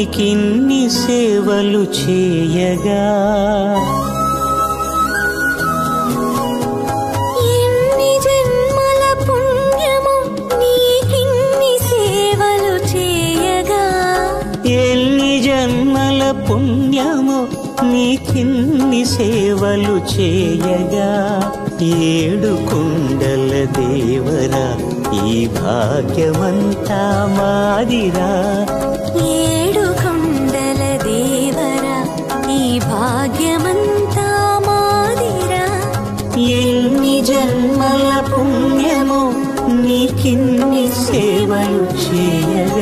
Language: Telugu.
నీకిన్ని సేవలు చేయగా ఎన్ని జన్మల పుణ్యమో నీకిన్ని సేవలు చేయగా ఎన్ని జన్మల పుణ్యమో నీకిన్ని సేవలు చేయగా ఏడు కొండల దేవరా ఈ భాగ్యమంతా మాదిరా ఏడు కొండల దేవరా ఈ భాగ్యమంతా మాదిరా ఎన్ని జన్మల పుణ్యమో నీకిన్ని సేవలు చేయగా